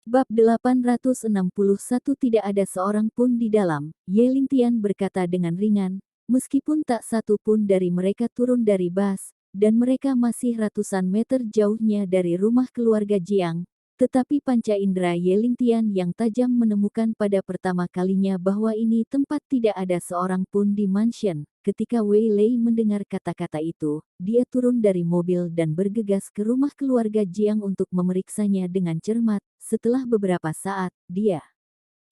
Bab 861 tidak ada seorang pun di dalam, Ye Lingtian berkata dengan ringan, meskipun tak satu pun dari mereka turun dari bas, dan mereka masih ratusan meter jauhnya dari rumah keluarga Jiang, tetapi panca indera Ye Lingtian yang tajam menemukan pada pertama kalinya bahwa ini tempat tidak ada seorang pun di mansion. Ketika Wei Lei mendengar kata-kata itu, dia turun dari mobil dan bergegas ke rumah keluarga Jiang untuk memeriksanya dengan cermat. Setelah beberapa saat, dia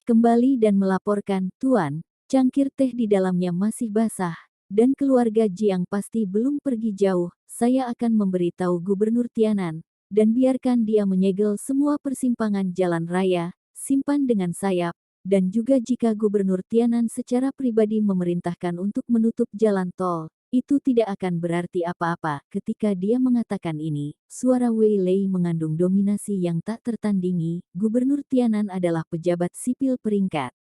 kembali dan melaporkan, "Tuan, cangkir teh di dalamnya masih basah, dan keluarga Jiang pasti belum pergi jauh. Saya akan memberitahu Gubernur Tianan, dan biarkan dia menyegel semua persimpangan jalan raya, simpan dengan sayap, dan juga jika Gubernur Tianan secara pribadi memerintahkan untuk menutup jalan tol, itu tidak akan berarti apa-apa." Ketika dia mengatakan ini, suara Wei Lei mengandung dominasi yang tak tertandingi. Gubernur Tianan adalah pejabat sipil peringkat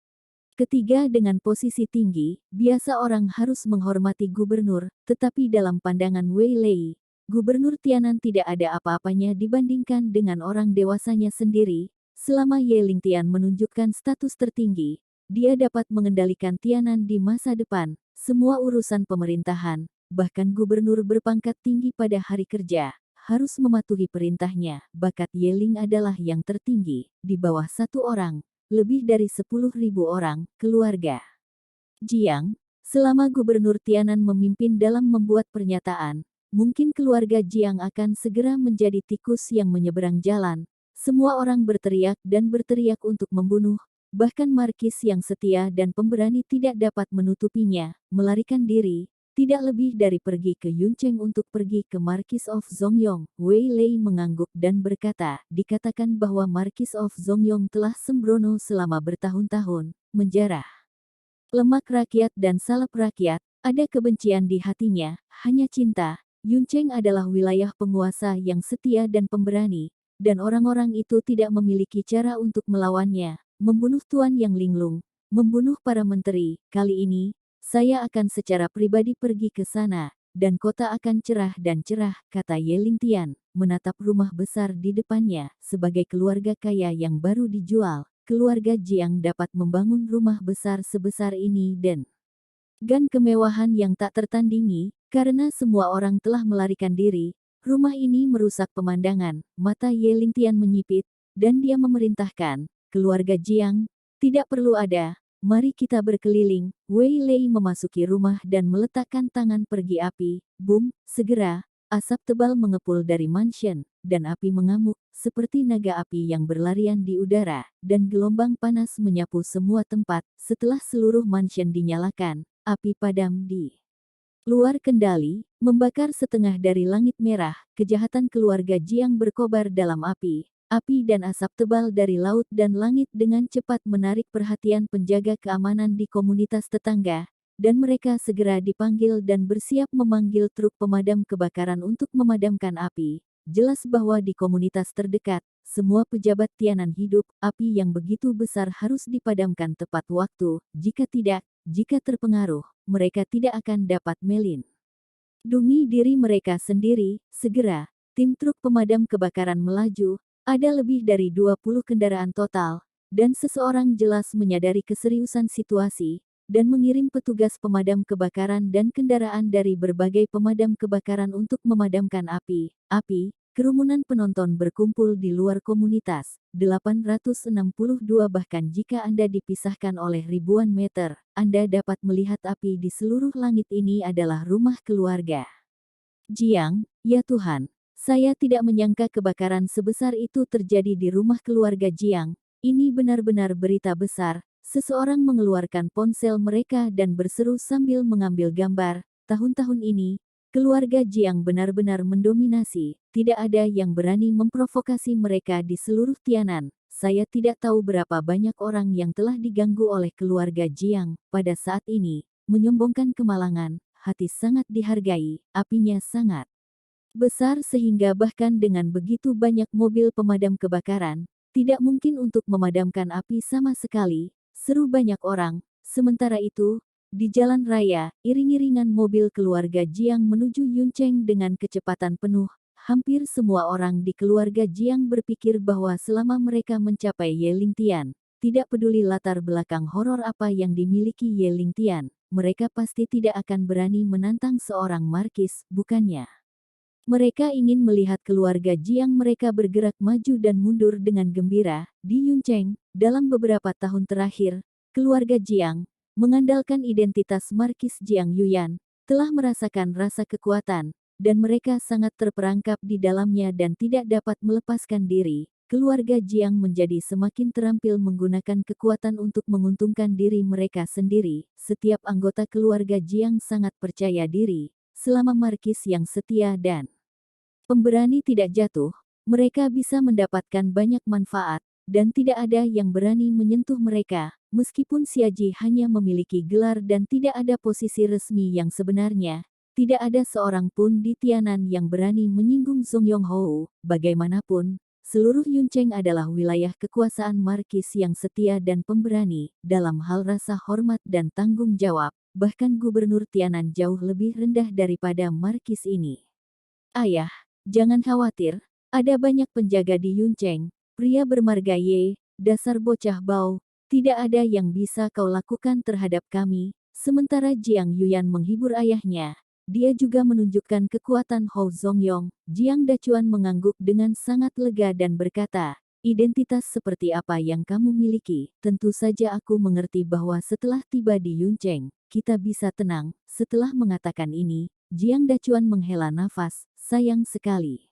ketiga dengan posisi tinggi. Biasa orang harus menghormati gubernur, tetapi dalam pandangan Wei Lei, Gubernur Tianan tidak ada apa-apanya dibandingkan dengan orang dewasanya sendiri. Selama Ye Lingtian menunjukkan status tertinggi, dia dapat mengendalikan Tianan di masa depan. Semua urusan pemerintahan, bahkan gubernur berpangkat tinggi pada hari kerja, harus mematuhi perintahnya. Bakat Ye Ling adalah yang tertinggi, di bawah satu orang, lebih dari 10.000 orang, keluarga Jiang. Selama Gubernur Tianan memimpin dalam membuat pernyataan, mungkin keluarga Jiang akan segera menjadi tikus yang menyeberang jalan. Semua orang berteriak dan berteriak untuk membunuh, bahkan Markis yang setia dan pemberani tidak dapat menutupinya, melarikan diri, tidak lebih dari pergi ke Yuncheng untuk pergi ke Markis of Zongyong. Wei Lei mengangguk dan berkata, dikatakan bahwa Markis of Zongyong telah sembrono selama bertahun-tahun, menjarah lemak rakyat dan salep rakyat, ada kebencian di hatinya, hanya cinta. Yuncheng adalah wilayah penguasa yang setia dan pemberani, dan orang-orang itu tidak memiliki cara untuk melawannya, membunuh Tuan Yang Linglung, membunuh para menteri. Kali ini, saya akan secara pribadi pergi ke sana, dan kota akan cerah dan cerah, kata Ye Lingtian, menatap rumah besar di depannya. Sebagai keluarga kaya yang baru dijual, keluarga Jiang dapat membangun rumah besar sebesar ini dan kemewahan yang tak tertandingi, karena semua orang telah melarikan diri. Rumah ini merusak pemandangan. Mata Ye Lingtian menyipit, dan dia memerintahkan, keluarga Jiang, tidak perlu ada. Mari kita berkeliling. Wei Lei memasuki rumah dan meletakkan tangan pergi api. Boom, segera, asap tebal mengepul dari mansion, dan api mengamuk, seperti naga api yang berlarian di udara, dan gelombang panas menyapu semua tempat. Setelah seluruh mansion dinyalakan, api padam di luar kendali, membakar setengah dari langit merah. Kejahatan keluarga Jiang berkobar dalam api. Api dan asap tebal dari laut dan langit dengan cepat menarik perhatian penjaga keamanan di komunitas tetangga, dan mereka segera dipanggil dan bersiap memanggil truk pemadam kebakaran untuk memadamkan api. Jelas bahwa di komunitas terdekat, semua pejabat Tianan hidup. Api yang begitu besar harus dipadamkan tepat waktu. Jika tidak, jika terpengaruh, mereka tidak akan dapat melindungi diri mereka sendiri. Segera, tim truk pemadam kebakaran melaju. Ada lebih dari 20 kendaraan total, dan seseorang jelas menyadari keseriusan situasi, dan mengirim petugas pemadam kebakaran dan kendaraan dari berbagai pemadam kebakaran untuk memadamkan api. Kerumunan penonton berkumpul di luar komunitas. 862 bahkan jika Anda dipisahkan oleh ribuan meter, Anda dapat melihat api di seluruh langit. Ini adalah rumah keluarga Jiang. Ya Tuhan, saya tidak menyangka kebakaran sebesar itu terjadi di rumah keluarga Jiang. Ini benar-benar berita besar. Seseorang mengeluarkan ponsel mereka dan berseru sambil mengambil gambar. Tahun-tahun ini, keluarga Jiang benar-benar mendominasi. Tidak ada yang berani memprovokasi mereka di seluruh Tianan. Saya tidak tahu berapa banyak orang yang telah diganggu oleh keluarga Jiang pada saat ini. Menyombongkan kemalangan, hati sangat dihargai, apinya sangat besar sehingga bahkan dengan begitu banyak mobil pemadam kebakaran, tidak mungkin untuk memadamkan api sama sekali, seru banyak orang. Sementara itu, di jalan raya, iring-iringan mobil keluarga Jiang menuju Yuncheng dengan kecepatan penuh. hampir semua orang di keluarga Jiang berpikir bahwa selama mereka mencapai Ye Lingtian, tidak peduli latar belakang horor apa yang dimiliki Ye Lingtian, mereka pasti tidak akan berani menantang seorang markis, bukannya. Mereka ingin melihat keluarga Jiang mereka bergerak maju dan mundur dengan gembira. Di Yuncheng, dalam beberapa tahun terakhir, keluarga Jiang, mengandalkan identitas Markis Jiang Yuyan, telah merasakan rasa kekuatan, dan mereka sangat terperangkap di dalamnya dan tidak dapat melepaskan diri. Keluarga Jiang menjadi semakin terampil menggunakan kekuatan untuk menguntungkan diri mereka sendiri. Setiap anggota keluarga Jiang sangat percaya diri. Selama markis yang setia dan pemberani tidak jatuh, mereka bisa mendapatkan banyak manfaat, dan tidak ada yang berani menyentuh mereka, meskipun Xiaji hanya memiliki gelar dan tidak ada posisi resmi yang sebenarnya. Tidak ada seorang pun di Tianan yang berani menyinggung Zhong Yonghou. Bagaimanapun, seluruh Yuncheng adalah wilayah kekuasaan markis yang setia dan pemberani, dalam hal rasa hormat dan tanggung jawab. Bahkan gubernur Tianan jauh lebih rendah daripada markis ini. Ayah, jangan khawatir, ada banyak penjaga di Yuncheng. Pria bermarga Ye, dasar bocah bau, tidak ada yang bisa kau lakukan terhadap kami. Sementara Jiang Yuyan menghibur ayahnya, dia juga menunjukkan kekuatan Hou Zongyong. Jiang Dacuan mengangguk dengan sangat lega dan berkata, identitas seperti apa yang kamu miliki? Tentu saja aku mengerti bahwa setelah tiba di Yuncheng, kita bisa tenang. Setelah mengatakan ini, Jiang Dacuan menghela nafas, sayang sekali.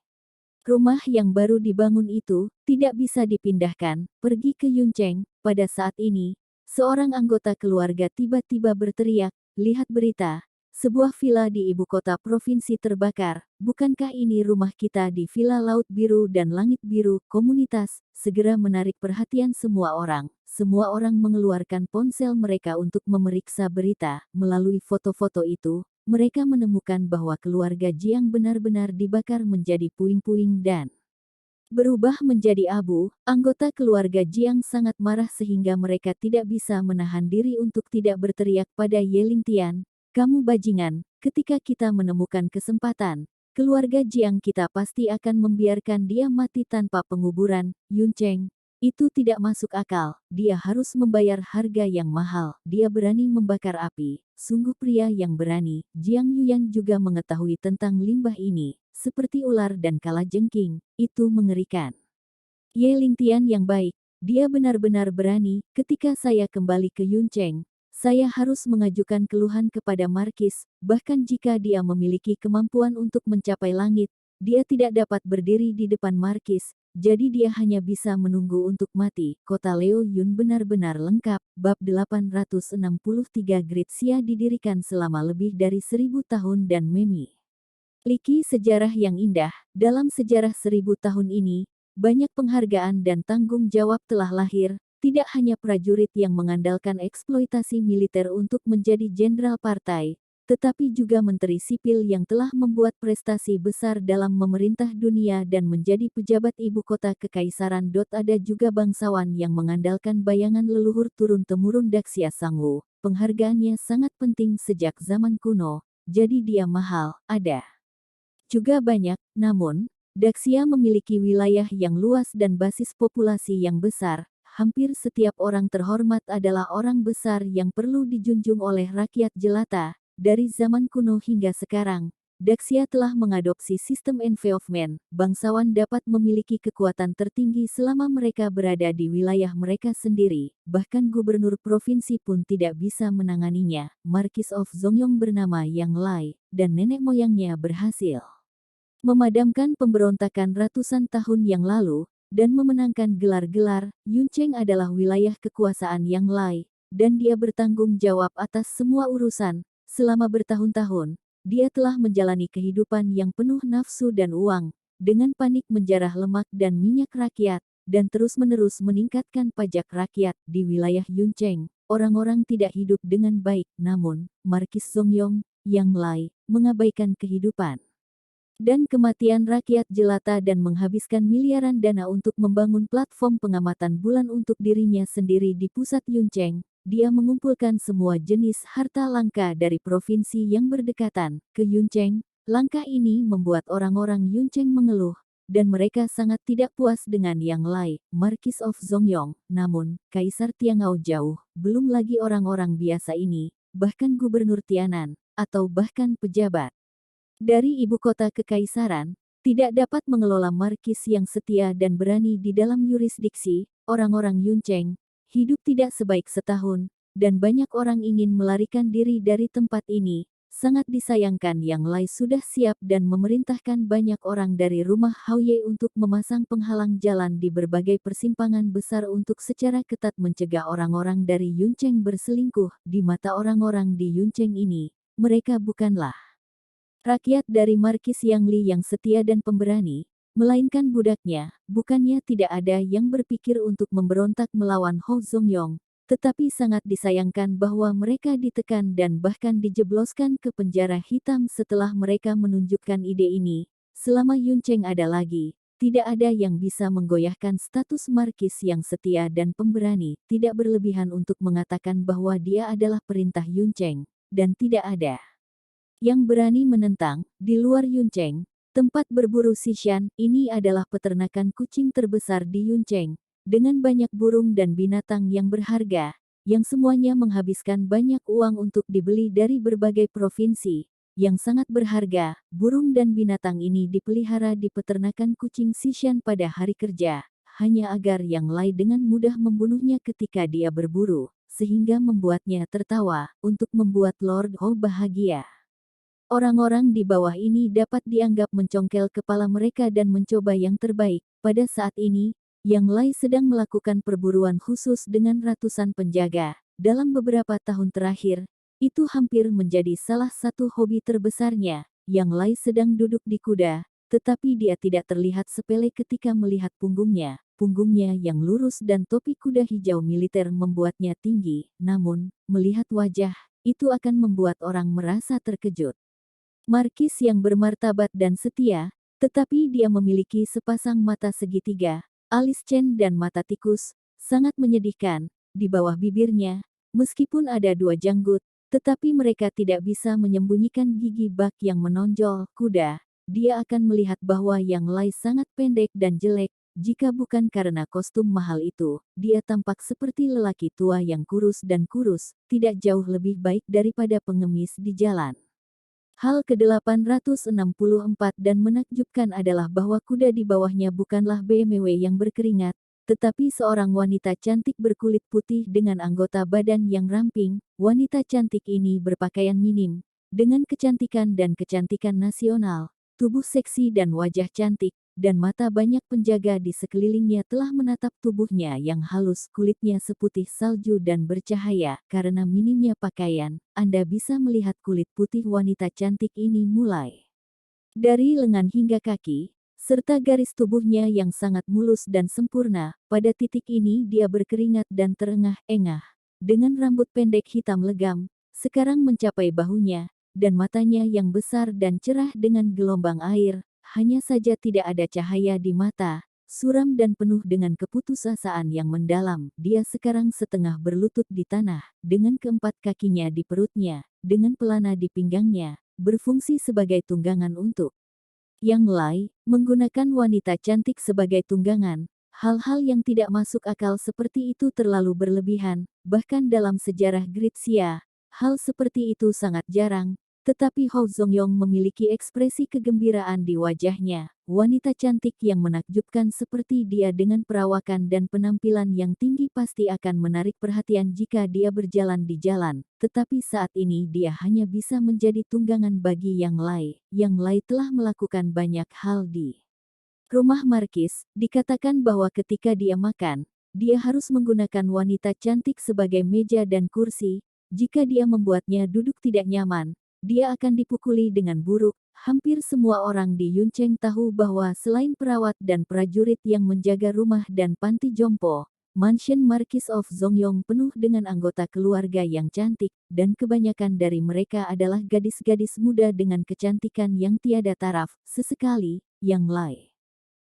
Rumah yang baru dibangun itu tidak bisa dipindahkan, pergi ke Yuncheng. Pada saat ini, seorang anggota keluarga tiba-tiba berteriak, lihat berita, sebuah villa di ibu kota provinsi terbakar. Bukankah ini rumah kita di Villa Laut Biru dan Langit Biru? Komunitas segera menarik perhatian semua orang. Semua orang mengeluarkan ponsel mereka untuk memeriksa berita. Melalui foto-foto itu, mereka menemukan bahwa keluarga Jiang benar-benar dibakar menjadi puing-puing dan berubah menjadi abu. Anggota keluarga Jiang sangat marah sehingga mereka tidak bisa menahan diri untuk tidak berteriak pada Ye Lingtian, kamu bajingan, ketika kita menemukan kesempatan, keluarga Jiang kita pasti akan membiarkan dia mati tanpa penguburan. Yuncheng, itu tidak masuk akal, dia harus membayar harga yang mahal. Dia berani membakar api, sungguh pria yang berani. Jiang Yuyan juga mengetahui tentang limbah ini, seperti ular dan kalajengking, itu mengerikan. Ye Lingtian yang baik, dia benar-benar berani. Ketika saya kembali ke Yuncheng, saya harus mengajukan keluhan kepada markis, bahkan jika dia memiliki kemampuan untuk mencapai langit, dia tidak dapat berdiri di depan markis. Jadi dia hanya bisa menunggu untuk mati. Kota Leo Yun benar-benar lengkap. Bab 863 Gritsia didirikan selama lebih dari 1000 tahun dan memiliki sejarah yang indah. Dalam sejarah 1000 tahun ini, banyak penghargaan dan tanggung jawab telah lahir. Tidak hanya prajurit yang mengandalkan eksploitasi militer untuk menjadi jenderal partai, tetapi juga menteri sipil yang telah membuat prestasi besar dalam memerintah dunia dan menjadi pejabat ibu kota kekaisaran. Ada juga bangsawan yang mengandalkan bayangan leluhur turun-temurun Daxia Sangwu. Penghargaannya sangat penting sejak zaman kuno, jadi dia mahal. Ada juga banyak, namun, Daxia memiliki wilayah yang luas dan basis populasi yang besar. Hampir setiap orang terhormat adalah orang besar yang perlu dijunjung oleh rakyat jelata. Dari zaman kuno hingga sekarang, Daxia telah mengadopsi sistem envelopment. Bangsawan dapat memiliki kekuatan tertinggi selama mereka berada di wilayah mereka sendiri. Bahkan gubernur provinsi pun tidak bisa menanganinya. Marquis of Zongyong bernama Yang Lai, dan nenek moyangnya berhasil memadamkan pemberontakan ratusan tahun yang lalu, dan memenangkan gelar-gelar. Yuncheng adalah wilayah kekuasaan Yang Lai, dan dia bertanggung jawab atas semua urusan. Selama bertahun-tahun, dia telah menjalani kehidupan yang penuh nafsu dan uang, dengan panik menjarah lemak dan minyak rakyat, dan terus-menerus meningkatkan pajak rakyat. Di wilayah Yuncheng, orang-orang tidak hidup dengan baik, namun, Markis Zongyong, Yang Lai, mengabaikan kehidupan dan kematian rakyat jelata dan menghabiskan miliaran dana untuk membangun platform pengamatan bulan untuk dirinya sendiri di pusat Yuncheng. Dia mengumpulkan semua jenis harta langka dari provinsi yang berdekatan ke Yuncheng. Langkah ini membuat orang-orang Yuncheng mengeluh, dan mereka sangat tidak puas dengan Yang Lai, Marquis of Zongyong. Namun, Kaisar Tiangao jauh, belum lagi orang-orang biasa ini, bahkan Gubernur Tianan, atau bahkan pejabat dari ibu kota kekaisaran, tidak dapat mengelola markis yang setia dan berani di dalam yurisdiksi. Orang-orang Yuncheng hidup tidak sebaik setahun, dan banyak orang ingin melarikan diri dari tempat ini. Sangat disayangkan Yang Lai sudah siap dan memerintahkan banyak orang dari rumah Haoye untuk memasang penghalang jalan di berbagai persimpangan besar untuk secara ketat mencegah orang-orang dari Yuncheng berselingkuh. Di mata orang-orang di Yuncheng ini, mereka bukanlah rakyat dari Markis Yang Li yang setia dan pemberani, melainkan budaknya. Bukannya tidak ada yang berpikir untuk memberontak melawan Hou Zongyong, tetapi sangat disayangkan bahwa mereka ditekan dan bahkan dijebloskan ke penjara hitam setelah mereka menunjukkan ide ini. Selama Yuncheng ada lagi, tidak ada yang bisa menggoyahkan status Markis yang setia dan pemberani. Tidak berlebihan untuk mengatakan bahwa dia adalah perintah Yuncheng, dan tidak ada yang berani menentang. Di luar Yuncheng, tempat berburu Xishan, ini adalah peternakan kucing terbesar di Yuncheng, dengan banyak burung dan binatang yang berharga, yang semuanya menghabiskan banyak uang untuk dibeli dari berbagai provinsi, yang sangat berharga. Burung dan binatang ini dipelihara di peternakan kucing Xishan pada hari kerja, hanya agar Yang Lai dengan mudah membunuhnya ketika dia berburu, sehingga membuatnya tertawa, untuk membuat Lord Hou bahagia. Orang-orang di bawah ini dapat dianggap mencongkel kepala mereka dan mencoba yang terbaik. Pada saat ini, Yang Lai sedang melakukan perburuan khusus dengan ratusan penjaga. Dalam beberapa tahun terakhir, itu hampir menjadi salah satu hobi terbesarnya. Yang Lai sedang duduk di kuda, tetapi dia tidak terlihat sepele ketika melihat punggungnya. Punggungnya yang lurus dan topi kuda hijau militer membuatnya tinggi. Namun, melihat wajah, itu akan membuat orang merasa terkejut. Markis yang bermartabat dan setia, tetapi dia memiliki sepasang mata segitiga, alis Chen dan mata tikus, sangat menyedihkan. Di bawah bibirnya, meskipun ada dua janggut, tetapi mereka tidak bisa menyembunyikan gigi bak yang menonjol. Kuda, dia akan melihat bahwa Yang Lai sangat pendek dan jelek. Jika bukan karena kostum mahal itu, dia tampak seperti lelaki tua yang kurus dan kurus, tidak jauh lebih baik daripada pengemis di jalan. Hal ke-864 dan menakjubkan adalah bahwa kuda di bawahnya bukanlah BMW yang berkeringat, tetapi seorang wanita cantik berkulit putih dengan anggota badan yang ramping. Wanita cantik ini berpakaian minim, dengan kecantikan dan kecantikan nasional, tubuh seksi dan wajah cantik, dan mata banyak penjaga di sekelilingnya telah menatap tubuhnya yang halus, kulitnya seputih salju dan bercahaya. Karena minimnya pakaian, Anda bisa melihat kulit putih wanita cantik ini mulai dari lengan hingga kaki, serta garis tubuhnya yang sangat mulus dan sempurna. Pada titik ini dia berkeringat dan terengah-engah, dengan rambut pendek hitam legam, sekarang mencapai bahunya, dan matanya yang besar dan cerah dengan gelombang air. Hanya saja tidak ada cahaya di mata, suram dan penuh dengan keputusasaan yang mendalam. Dia sekarang setengah berlutut di tanah, dengan keempat kakinya di perutnya, dengan pelana di pinggangnya, berfungsi sebagai tunggangan untuk Yang Lai, menggunakan wanita cantik sebagai tunggangan. Hal-hal yang tidak masuk akal seperti itu terlalu berlebihan, bahkan dalam sejarah Gritsia, hal seperti itu sangat jarang. Tetapi Hou Zongyong memiliki ekspresi kegembiraan di wajahnya. Wanita cantik yang menakjubkan seperti dia dengan perawakan dan penampilan yang tinggi pasti akan menarik perhatian jika dia berjalan di jalan. Tetapi saat ini dia hanya bisa menjadi tunggangan bagi Yang Lai. Yang Lai telah melakukan banyak hal di rumah Markis. Dikatakan bahwa ketika dia makan, dia harus menggunakan wanita cantik sebagai meja dan kursi. Jika dia membuatnya duduk tidak nyaman, dia akan dipukuli dengan buruk. Hampir semua orang di Yuncheng tahu bahwa selain perawat dan prajurit yang menjaga rumah dan panti jompo, mansion Marquis of Zongyong penuh dengan anggota keluarga yang cantik, dan kebanyakan dari mereka adalah gadis-gadis muda dengan kecantikan yang tiada taraf. Sesekali, Yang Lai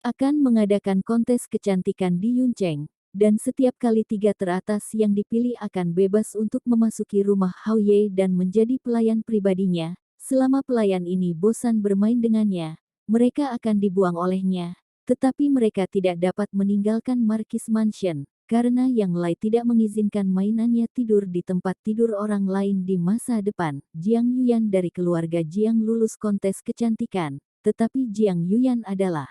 akan mengadakan kontes kecantikan di Yuncheng, dan setiap kali 3 teratas yang dipilih akan bebas untuk memasuki rumah Haoye dan menjadi pelayan pribadinya. Selama pelayan ini bosan bermain dengannya, mereka akan dibuang olehnya. Tetapi mereka tidak dapat meninggalkan Marquis Mansion, karena Yang Lai tidak mengizinkan mainannya tidur di tempat tidur orang lain di masa depan. Jiang Yuyan dari keluarga Jiang lulus kontes kecantikan, tetapi Jiang Yuyan adalah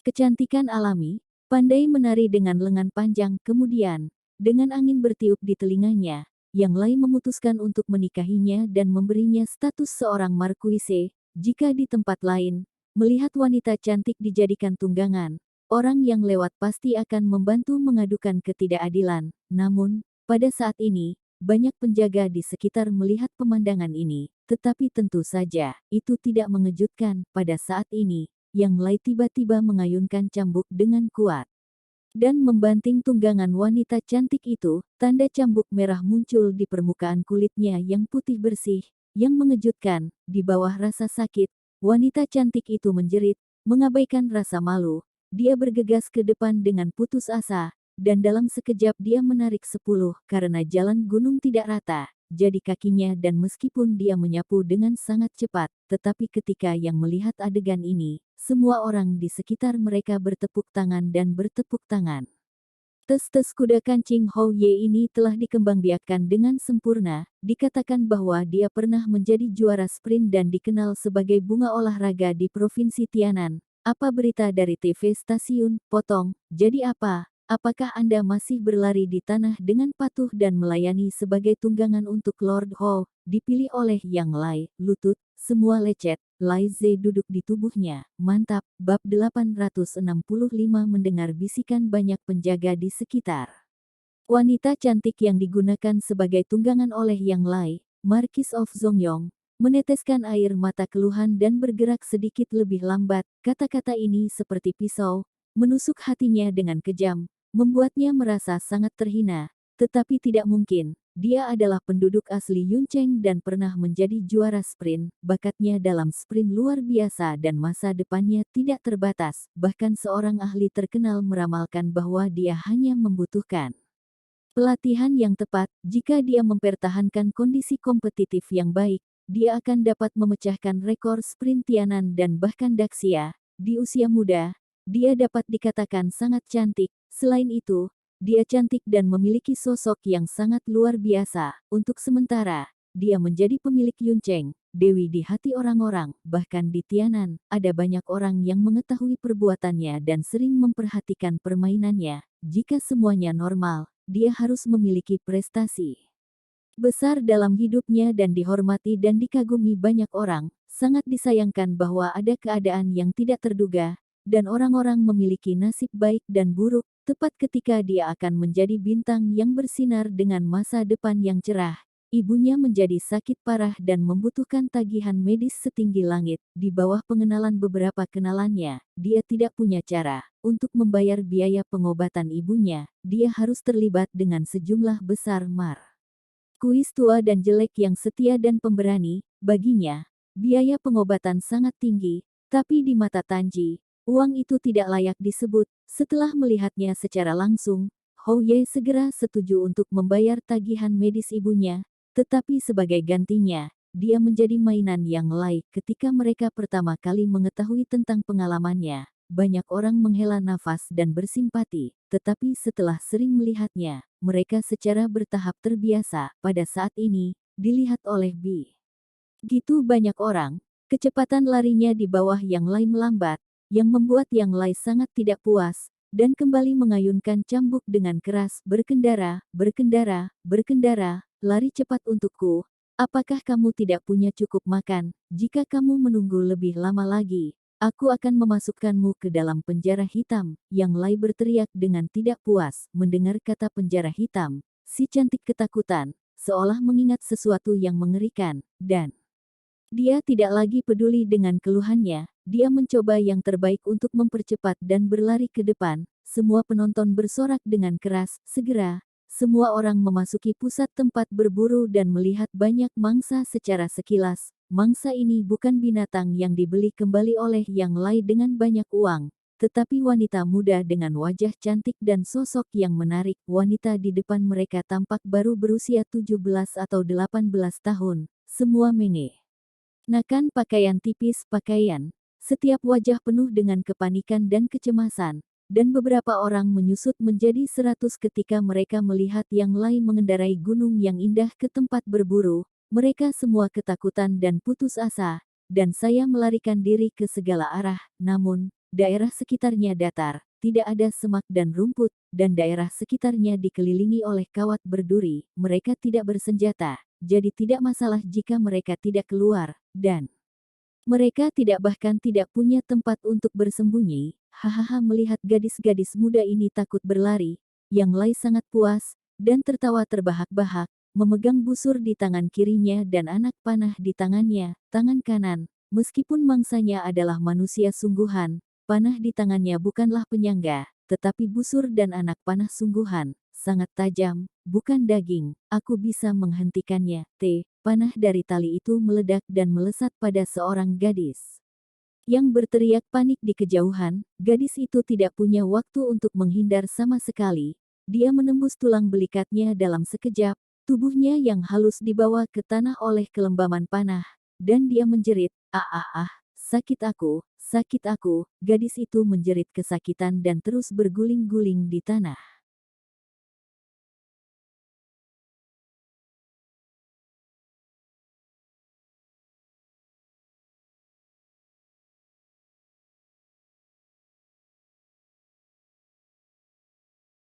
kecantikan alami, pandai menari dengan lengan panjang. Kemudian, dengan angin bertiup di telinganya, Yang Lai memutuskan untuk menikahinya dan memberinya status seorang markuise. Jika di tempat lain, melihat wanita cantik dijadikan tunggangan, orang yang lewat pasti akan membantu mengadukan ketidakadilan. Namun, pada saat ini, banyak penjaga di sekitar melihat pemandangan ini, tetapi tentu saja, itu tidak mengejutkan. Pada saat ini, Yang Lai tiba-tiba mengayunkan cambuk dengan kuat dan membanting tunggangan wanita cantik itu. Tanda cambuk merah muncul di permukaan kulitnya yang putih bersih. Yang mengejutkan, di bawah rasa sakit, wanita cantik itu menjerit, mengabaikan rasa malu. Dia bergegas ke depan dengan putus asa, dan dalam sekejap dia menarik 10 karena jalan gunung tidak rata. Jadi kakinya dan meskipun dia menyapu dengan sangat cepat, tetapi ketika Yang melihat adegan ini, semua orang di sekitar mereka bertepuk tangan dan bertepuk tangan. Tes-tes kuda kancing Hou Ye ini telah dikembangbiakkan dengan sempurna, dikatakan bahwa dia pernah menjadi juara sprint dan dikenal sebagai bunga olahraga di Provinsi Tianan. Apa berita dari TV stasiun? Potong. Jadi apa? Apakah Anda masih berlari di tanah dengan patuh dan melayani sebagai tunggangan untuk Lord Hou? Dipilih oleh Yang Lai, lutut, semua lecet. Lai Ze duduk di tubuhnya. Mantap. Bab 865 mendengar bisikan banyak penjaga di sekitar. Wanita cantik yang digunakan sebagai tunggangan oleh Yang Lai, Marquis of Zongyong, meneteskan air mata keluhan dan bergerak sedikit lebih lambat. Kata-kata ini seperti pisau, menusuk hatinya dengan kejam, membuatnya merasa sangat terhina. Tetapi tidak mungkin. Dia adalah penduduk asli Yuncheng dan pernah menjadi juara sprint. Bakatnya dalam sprint luar biasa dan masa depannya tidak terbatas. Bahkan seorang ahli terkenal meramalkan bahwa dia hanya membutuhkan pelatihan yang tepat. Jika dia mempertahankan kondisi kompetitif yang baik, dia akan dapat memecahkan rekor sprint Tianan dan bahkan Daxia. Di usia muda, dia dapat dikatakan sangat cantik. Selain itu, dia cantik dan memiliki sosok yang sangat luar biasa. Untuk sementara, dia menjadi pemilik Yuncheng, dewi di hati orang-orang. Bahkan di Tianan, ada banyak orang yang mengetahui perbuatannya dan sering memperhatikan permainannya. Jika semuanya normal, dia harus memiliki prestasi besar dalam hidupnya dan dihormati dan dikagumi banyak orang. Sangat disayangkan bahwa ada keadaan yang tidak terduga, dan orang-orang memiliki nasib baik dan buruk, tepat ketika dia akan menjadi bintang yang bersinar dengan masa depan yang cerah. Ibunya menjadi sakit parah dan membutuhkan tagihan medis setinggi langit. Di bawah pengenalan beberapa kenalannya, dia tidak punya cara untuk membayar biaya pengobatan ibunya. Dia harus terlibat dengan sejumlah besar kuis tua dan jelek yang setia dan pemberani. Baginya, biaya pengobatan sangat tinggi, tapi di mata Tanji, uang itu tidak layak disebut. Setelah melihatnya secara langsung, Hou Ye segera setuju untuk membayar tagihan medis ibunya, tetapi sebagai gantinya, dia menjadi mainan Yang Lai. Ketika mereka pertama kali mengetahui tentang pengalamannya, banyak orang menghela nafas dan bersimpati, tetapi setelah sering melihatnya, mereka secara bertahap terbiasa. Pada saat ini, dilihat oleh begitu banyak orang, kecepatan larinya di bawah Yang Lai melambat, yang membuat Yang Lai sangat tidak puas, dan kembali mengayunkan cambuk dengan keras. Berkendara, berkendara, berkendara, lari cepat untukku. Apakah kamu tidak punya cukup makan? Jika kamu menunggu lebih lama lagi, aku akan memasukkanmu ke dalam penjara hitam. Yang Lai berteriak dengan tidak puas. Mendengar kata penjara hitam, si cantik ketakutan, seolah mengingat sesuatu yang mengerikan, dan dia tidak lagi peduli dengan keluhannya. Dia mencoba yang terbaik untuk mempercepat dan berlari ke depan. Semua penonton bersorak dengan keras. Segera, semua orang memasuki pusat tempat berburu dan melihat banyak mangsa secara sekilas. Mangsa ini bukan binatang yang dibeli kembali oleh Yang Lai dengan banyak uang, tetapi wanita muda dengan wajah cantik dan sosok yang menarik. Wanita di depan mereka tampak baru berusia 17 atau 18 tahun. Semua menge Kenakan pakaian tipis pakaian. Setiap wajah penuh dengan kepanikan dan kecemasan, dan beberapa orang menyusut menjadi 100 ketika mereka melihat yang lain mengendarai gunung yang indah ke tempat berburu. Mereka semua ketakutan dan putus asa, dan saya melarikan diri ke segala arah. Namun, daerah sekitarnya datar, tidak ada semak dan rumput, dan daerah sekitarnya dikelilingi oleh kawat berduri. Mereka tidak bersenjata, jadi tidak masalah jika mereka tidak keluar, dan mereka bahkan tidak punya tempat untuk bersembunyi. Hahaha, melihat gadis-gadis muda ini takut berlari, yang lain sangat puas, dan tertawa terbahak-bahak, memegang busur di tangan kirinya dan anak panah di tangannya, tangan kanan. Meskipun mangsanya adalah manusia sungguhan, panah di tangannya bukanlah penyangga, tetapi busur dan anak panah sungguhan, sangat tajam, bukan daging. Aku bisa menghentikannya. Panah dari tali itu meledak dan melesat pada seorang gadis yang berteriak panik di kejauhan. Gadis itu tidak punya waktu untuk menghindar sama sekali. Dia menembus tulang belikatnya dalam sekejap, tubuhnya yang halus dibawa ke tanah oleh kelembaman panah, dan dia menjerit, "Ah ah ah, sakit aku, sakit aku." Gadis itu menjerit kesakitan dan terus berguling-guling di tanah.